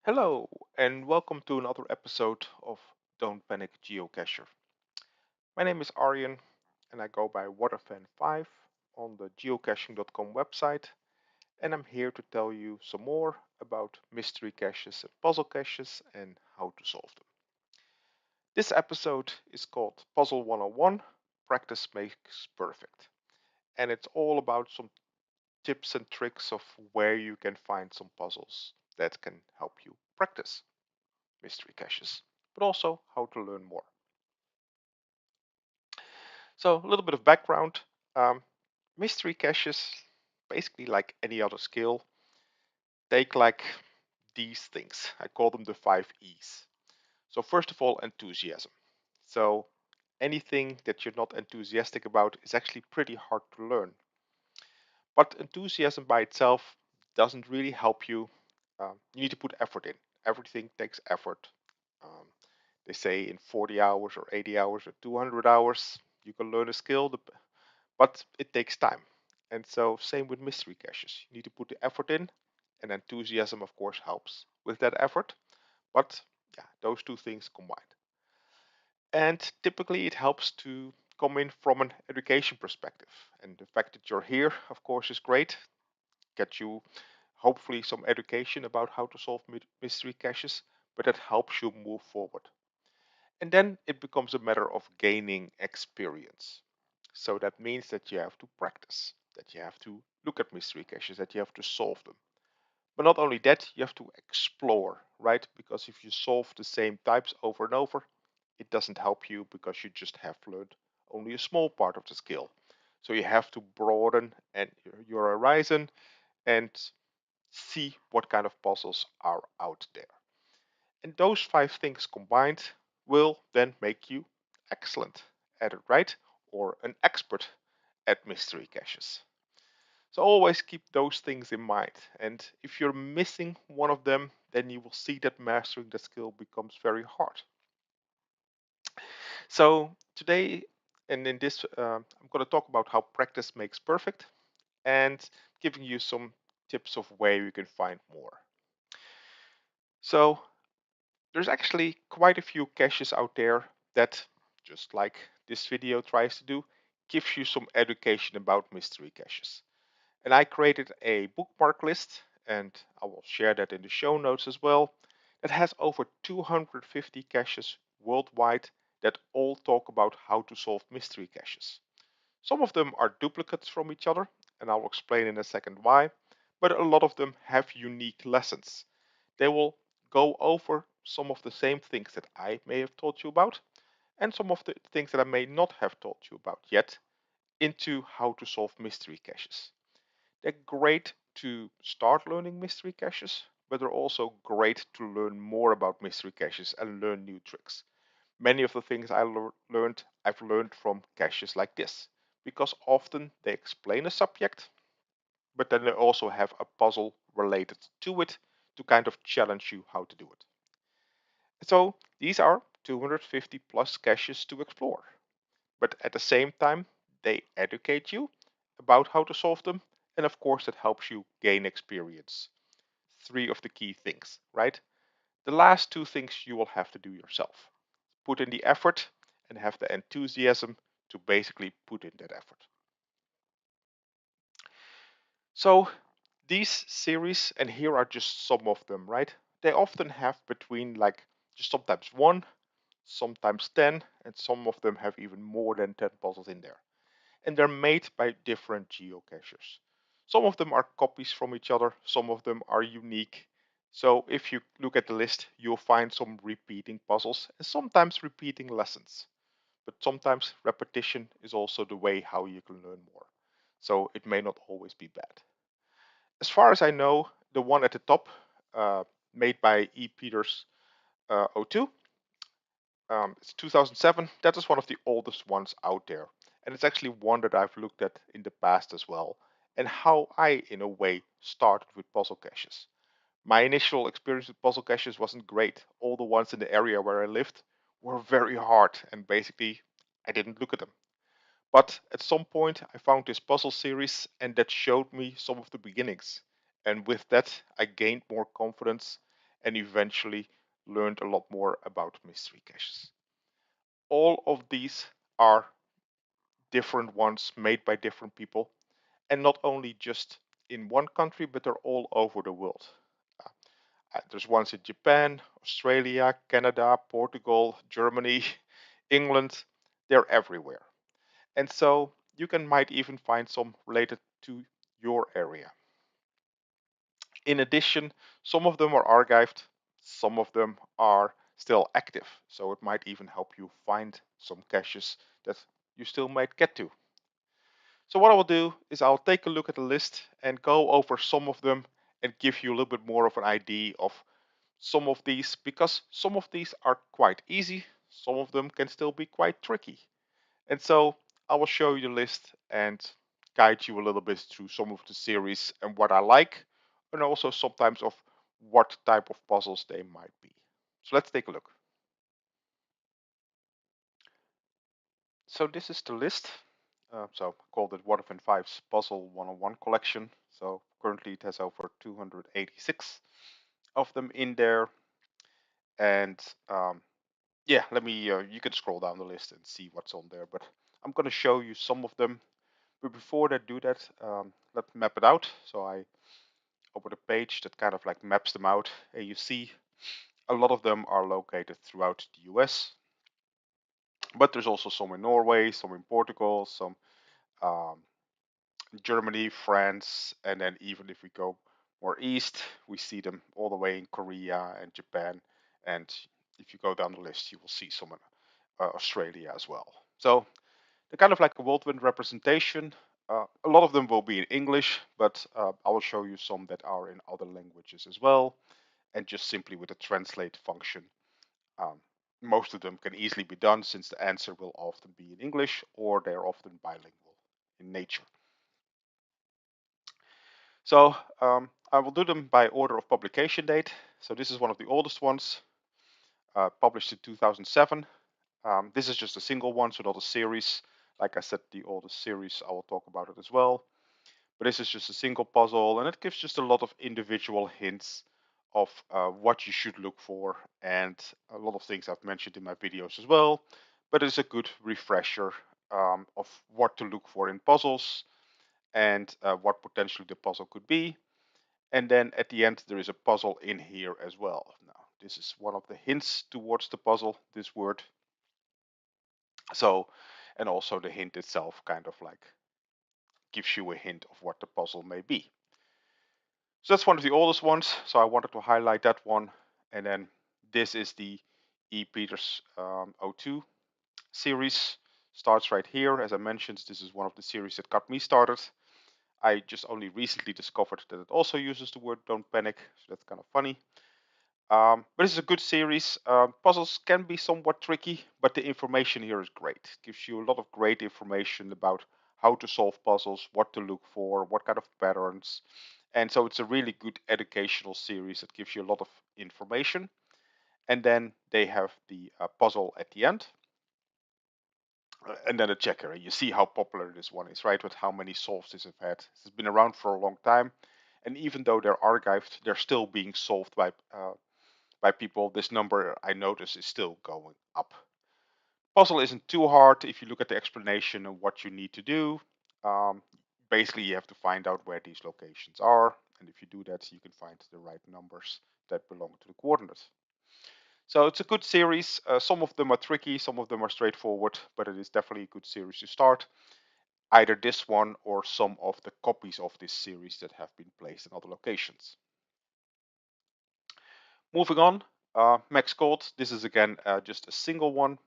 Hello, and welcome to another episode of Don't Panic Geocacher. My name is Arjen, and I go by Waterfan5 on the geocaching.com website, and I'm here to tell you some more about mystery caches and puzzle caches and how to solve them. This episode is called Puzzle 101 Practice Makes Perfect, and it's all about some tips and tricks of where you can find some puzzles that can help you practice mystery caches, but also how to learn more. So, a little bit of background. Um, Mystery caches, basically like any other skill, take like these things. I call them the 5 E's. So, first of all, enthusiasm. So, anything that you're not enthusiastic about is actually pretty hard to learn. But enthusiasm by itself doesn't really help you. You need to put effort in. Everything takes effort. Um, they say in 40 hours or 80 hours or 200 hours, you can learn a skill, but it takes time. And so, same with mystery caches. You need to put the effort in, and enthusiasm, of course, helps with that effort. But yeah, those two things combined. And typically, it helps to come in from an education perspective. And the fact that you're here, of course, is great. Get you hopefully some education about how to solve mystery caches, but that helps you move forward. And then it becomes a matter of gaining experience. So that means that you have to practice, that you have to look at mystery caches, that you have to solve them. But not only that, you have to explore, right? Because if you solve the same types over and over, it doesn't help you because you just have learned only a small part of the skill. So you have to broaden and your horizon and see what kind of puzzles are out there. And those 5 things combined will then make you excellent at it, right? Or an expert at mystery caches. So always keep those things in mind. And if you're missing one of them, then you will see that mastering the skill becomes very hard. So today, and in this, I'm going to talk about how practice makes perfect and giving you some tips of where you can find more. So there's actually quite a few caches out there that, just like this video tries to do, gives you some education about mystery caches. And I created a bookmark list, and I will share that in the show notes as well, that has over 250 caches worldwide that all talk about how to solve mystery caches. Some of them are duplicates from each other, and I'll explain in a second why, but a lot of them have unique lessons. They will go over some of the same things that I may have taught you about, and some of the things that I may not have taught you about yet, into how to solve mystery caches. They're great to start learning mystery caches, but they're also great to learn more about mystery caches and learn new tricks. Many of the things I've learned from caches like this, because often they explain a subject, but then they also have a puzzle related to it to kind of challenge you how to do it. So these are 250 plus caches to explore, but at the same time, they educate you about how to solve them, and of course, that helps you gain experience. Three of the key things, right? The last two things you will have to do yourself. Put in the effort and have the enthusiasm to basically put in that effort. So, these series, and here are just some of them, right? They often have between like just sometimes one, sometimes 10, and some of them have even more than 10 puzzles in there. And they're made by different geocachers. Some of them are copies from each other, some of them are unique. So if you look at the list, you'll find some repeating puzzles and sometimes repeating lessons. But sometimes repetition is also the way how you can learn more. So it may not always be bad. As far as I know, the one at the top, uh, made by E. Peters O2, it's 2007. That is one of the oldest ones out there. And it's actually one that I've looked at in the past as well. And how I, in a way, started with puzzle caches. My initial experience with puzzle caches wasn't great. All the ones in the area where I lived were very hard, and basically, I didn't look at them. But at some point, I found this puzzle series, and that showed me some of the beginnings. And with that, I gained more confidence and eventually learned a lot more about mystery caches. All of these are different ones made by different people, and not only just in one country, but they're all over the world. Uh, there's ones in Japan, Australia, Canada, Portugal, Germany, England. They're everywhere. And so you might even find some related to your area. In addition, some of them are archived, some of them are still active. So it might even help you find some caches that you still might get to. So what I will do is I'll take a look at the list and go over some of them and give you a little bit more of an idea of some of these, because some of these are quite easy, some of them can still be quite tricky. And so I will show you the list and guide you a little bit through some of the series and what I like, and also sometimes of what type of puzzles they might be. So let's take a look. So this is the list. So I called it What If in Five's Puzzle 101 collection. So currently it has over 286 of them in there. And yeah, let me, you can scroll down the list and see what's on there. But I'm going to show you some of them. But before I do that, let's map it out. So I open a page that kind of like maps them out. And you see a lot of them are located throughout the US. But there's also some in Norway, some in Portugal, some um, Germany, France, and then even if we go more east, we see them all the way in Korea and Japan. And if you go down the list, you will see some in Australia as well. So they're kind of like a worldwide representation. A lot of them will be in English, but I will show you some that are in other languages as well. And just simply with the translate function, um, most of them can easily be done since the answer will often be in English or they're often bilingual in nature. So I will do them by order of publication date. So this is one of the oldest ones, published in 2007. This is just a single one, so not a series. Like I said, the oldest series, I will talk about it as well. But this is just a single puzzle, and it gives just a lot of individual hints of what you should look for, and a lot of things I've mentioned in my videos as well. But it's a good refresher of what to look for in puzzles and what potentially the puzzle could be. And then at the end, there is a puzzle in here as well. Now, this is one of the hints towards the puzzle, this word. So, and also the hint itself kind of like gives you a hint of what the puzzle may be. So that's one of the oldest ones. So I wanted to highlight that one. And then this is the E. Peters 02 series. Starts right here. As I mentioned, this is one of the series that got me started. I just only recently discovered that it also uses the word don't panic. So that's kind of funny. But it's a good series. Puzzles can be somewhat tricky, but the information here is great. It gives you a lot of great information about how to solve puzzles, what to look for, what kind of patterns. And so it's a really good educational series that gives you a lot of information. And then they have the puzzle at the end. And then a checker. And you see how popular this one is, right? With how many solves this have had. It's been around for a long time. And even though they're archived, they're still being solved by people. This number I notice is still going up. Puzzle isn't too hard if you look at the explanation of what you need to do. Um, Basically, you have to find out where these locations are, and if you do that, you can find the right numbers that belong to the coordinates. So it's a good series. Some of them are tricky, some of them are straightforward, but it is definitely a good series to start. Either this one or some of the copies of this series that have been placed in other locations. Moving on, Max Gold. This is again just a single one,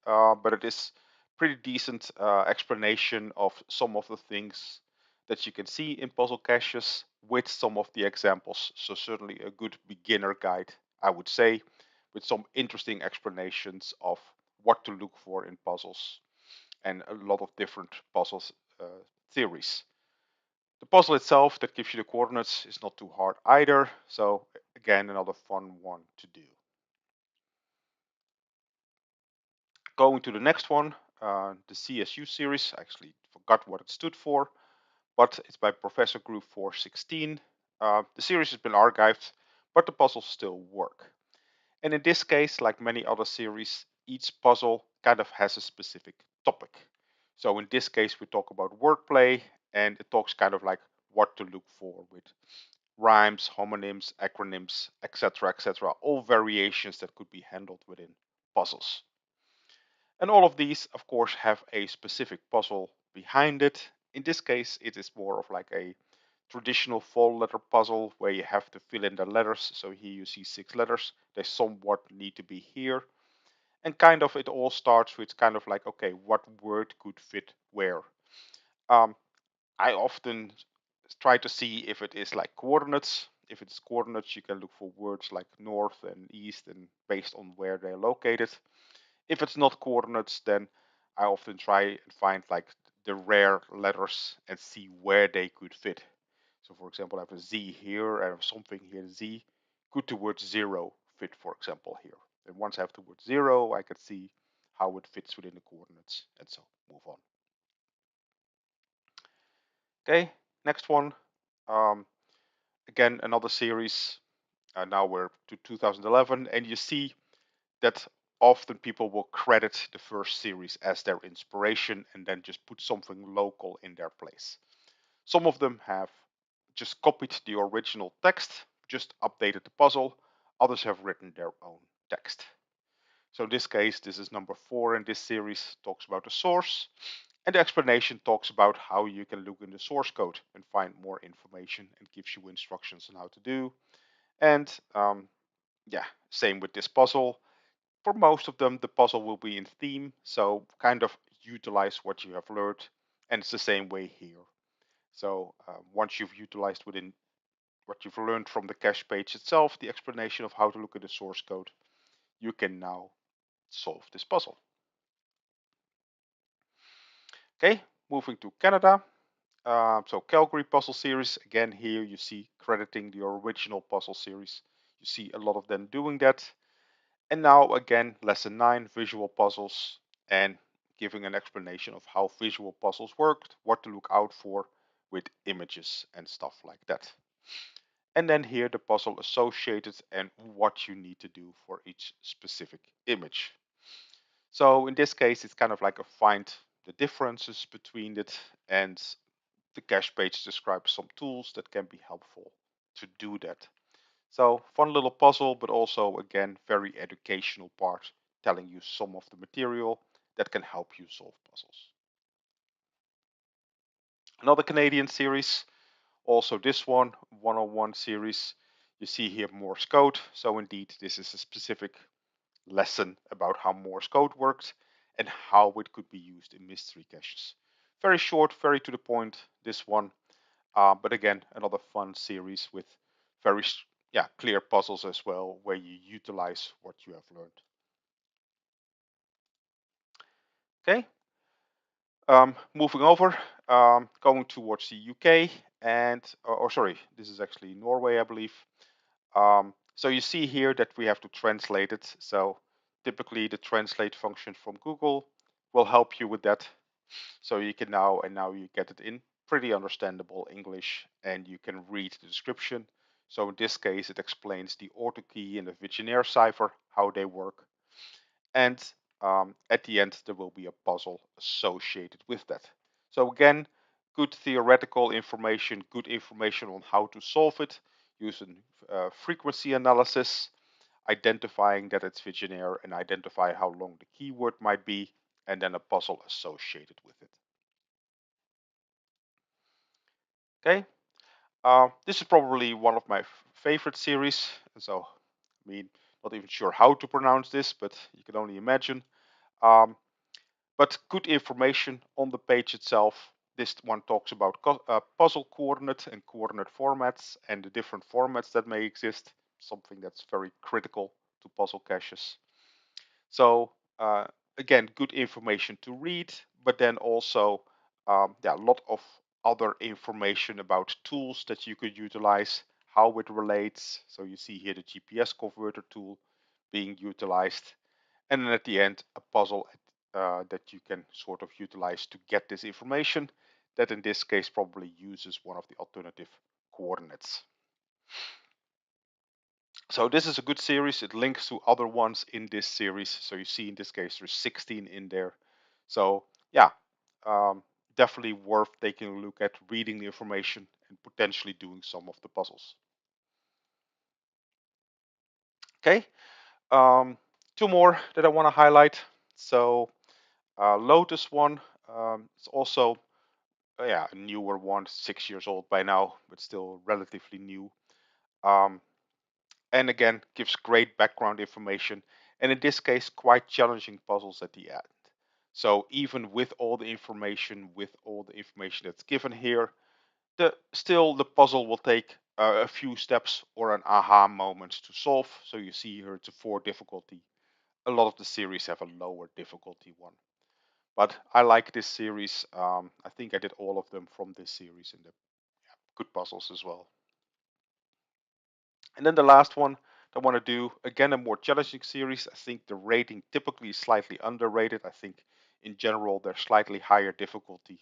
but it is pretty decent explanation of some of the things that you can see in puzzle caches with some of the examples. So certainly a good beginner guide, I would say, with some interesting explanations of what to look for in puzzles and a lot of different puzzles theories. The puzzle itself that gives you the coordinates is not too hard either. So again, another fun one to do. Going to the next one, the CSU series. I actually forgot what it stood for, but it's by Professor Group 416. The series has been archived, but the puzzles still work. And in this case, like many other series, each puzzle kind of has a specific topic. So in this case, we talk about wordplay, and it talks kind of like what to look for with rhymes, homonyms, acronyms, etc., etc., all variations that could be handled within puzzles. And all of these, of course, have a specific puzzle behind it. In this case, it is more of like a traditional 4-letter puzzle where you have to fill in the letters. So here you see 6 letters. They somewhat need to be here. And kind of it all starts with kind of like, okay, what word could fit where? Um, I often try to see if it is like coordinates. If it's coordinates, you can look for words like north and east and based on where they're located. If it's not coordinates, then I often try and find like the rare letters and see where they could fit. So for example, I have a Z here, I have something here, Z. Could the word zero fit, for example, here? And once I have the word zero, I can see how it fits within the coordinates, and so move on. Okay, next one. Um, Again, another series. Now we're to 2011, and you see that often people will credit the first series as their inspiration and then just put something local in their place. Some of them have just copied the original text, just updated the puzzle. Others have written their own text. So in this case, this is number 4 in this series, talks about the source. And the explanation talks about how you can look in the source code and find more information and gives you instructions on how to do. And yeah, same with this puzzle. For most of them, the puzzle will be in theme, so kind of utilize what you have learned. And it's the same way here. So once you've utilized within what you've learned from the cache page itself, the explanation of how to look at the source code, you can now solve this puzzle. Okay, moving to Canada. So Calgary puzzle series, again here you see crediting the original puzzle series. You see a lot of them doing that. And now again, lesson 9, visual puzzles, and giving an explanation of how visual puzzles worked, what to look out for with images and stuff like that. And then here the puzzle associated and what you need to do for each specific image. So in this case, it's kind of like a find the differences between it, and the cache page describes some tools that can be helpful to do that. So fun little puzzle, but also again, very educational part, telling you some of the material that can help you solve puzzles. Another Canadian series, also this one-on-one series. You see here Morse code. So indeed, this is a specific lesson about how Morse code works and how it could be used in mystery caches. Very short, very to the point, this one. But again, another fun series with very clear puzzles as well, where you utilize what you have learned. Okay, moving over, going towards the UK, and or sorry, this is actually Norway, I believe. So you see here that we have to translate it. So typically the translate function from Google will help you with that. So you can now you get it in pretty understandable English, and you can read the description. So in this case, it explains the auto key and the Vigenère cipher, how they work. And at the end, there will be a puzzle associated with that. So again, good theoretical information, good information on how to solve it using frequency analysis, identifying that it's Vigenère and identify how long the keyword might be, and then a puzzle associated with it. Okay, this is probably one of my favorite series. And so, I mean, not even sure how to pronounce this, but you can only imagine. Um, but good information on the page itself. This one talks about puzzle coordinate and coordinate formats and the different formats that may exist, something that's very critical to puzzle caches. So again, good information to read, but then also a lot of other information about tools that you could utilize, how it relates. So you see here the GPS converter tool being utilized, and then at the end a puzzle that you can sort of utilize to get this information. That in this case probably uses one of the alternative coordinates. So this is a good series. It links to other ones in this series. So you see in this case there's 16 in there. So yeah, um, definitely worth taking a look at, reading the information and potentially doing some of the puzzles. Okay, um, two more that I want to highlight. So Lotus one, it's also yeah, a newer one, 6 years old by now, but still relatively new. Um, and again, gives great background information, and in this case, quite challenging puzzles at the end. So even with all the information that's given here, still the puzzle will take a few steps or an aha moment to solve. So you see here it's a 4 difficulty. A lot of the series have a lower difficulty one. But I like this series. I think I did all of them from this series, and the good puzzles as well. And then the last one I want to do, again, a more challenging series. I think the rating typically is slightly underrated. I think in general they're slightly higher difficulty.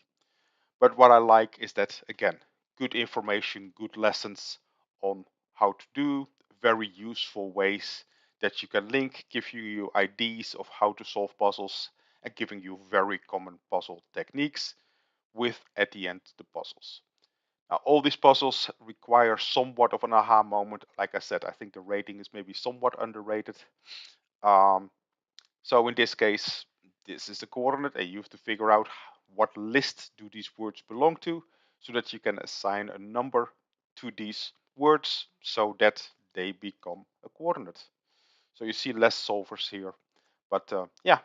But what I like is that, again, good information, good lessons on how to do, very useful ways that you can link, give you ideas of how to solve puzzles, and giving you very common puzzle techniques with, at the end, the puzzles. Now, all these puzzles require somewhat of an aha moment. Like I said, I think the rating is maybe somewhat underrated. Um, so in this case, this is the coordinate, and you have to figure out what list do these words belong to, so that you can assign a number to these words so that they become a coordinate. So you see less solvers here, but yeah,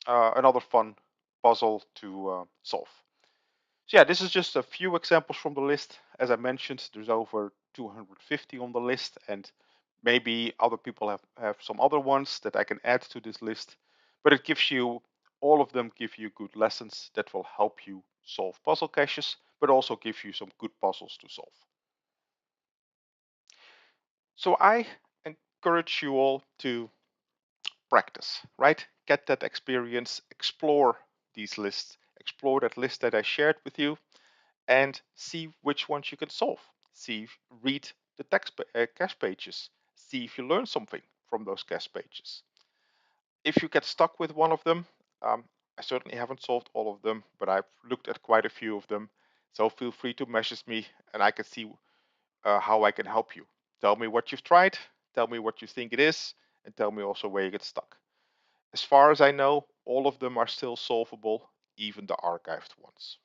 another fun puzzle to solve. So yeah, this is just a few examples from the list. As I mentioned, there's over 250 on the list, and maybe other people have some other ones that I can add to this list. But it gives you, all of them give you good lessons that will help you solve puzzle caches, but also give you some good puzzles to solve. So I encourage you all to practice, right? Get that experience, explore these lists, explore that list that I shared with you, and see which ones you can solve. Read the cache pages. See if you learn something from those cache pages. If you get stuck with one of them, um, I certainly haven't solved all of them, but I've looked at quite a few of them. So feel free to message me, and I can see how I can help you. Tell me what you've tried, tell me what you think it is, and tell me also where you get stuck. As far as I know, all of them are still solvable, even the archived ones.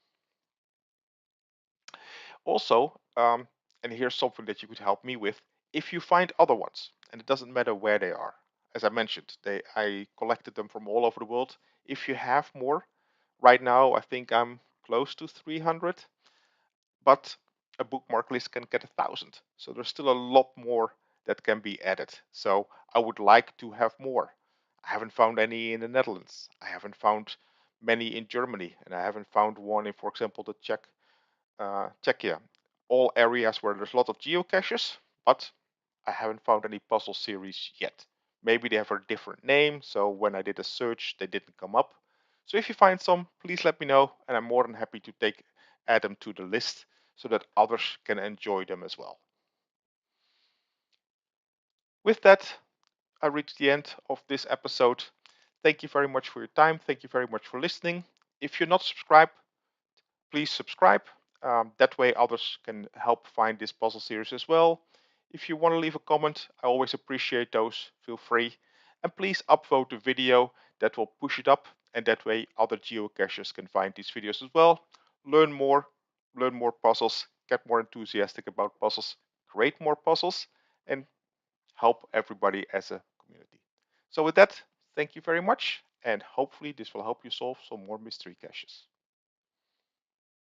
Also, and here's something that you could help me with, if you find other ones, and it doesn't matter where they are. As I mentioned, I collected them from all over the world. If you have more, right now I think I'm close to 300, but a bookmark list can get 1,000. So there's still a lot more that can be added. So I would like to have more. I haven't found any in the Netherlands. I haven't found many in Germany, and I haven't found one in, for example, the Czechia. All areas where there's a lot of geocaches, but I haven't found any puzzle series yet. Maybe they have a different name, so when I did a search, they didn't come up. So if you find some, please let me know, and I'm more than happy to add them to the list so that others can enjoy them as well. With that, I reached the end of this episode. Thank you very much for your time. Thank you very much for listening. If you're not subscribed, please subscribe. That way others can help find this puzzle series as well. If you want to leave a comment, I always appreciate those. Feel free. And please upvote the video. That will push it up, and that way other geocachers can find these videos as well. Learn more, learn more puzzles, get more enthusiastic about puzzles, create more puzzles, and help everybody as a community. So with that, thank you very much, and hopefully this will help you solve some more mystery caches.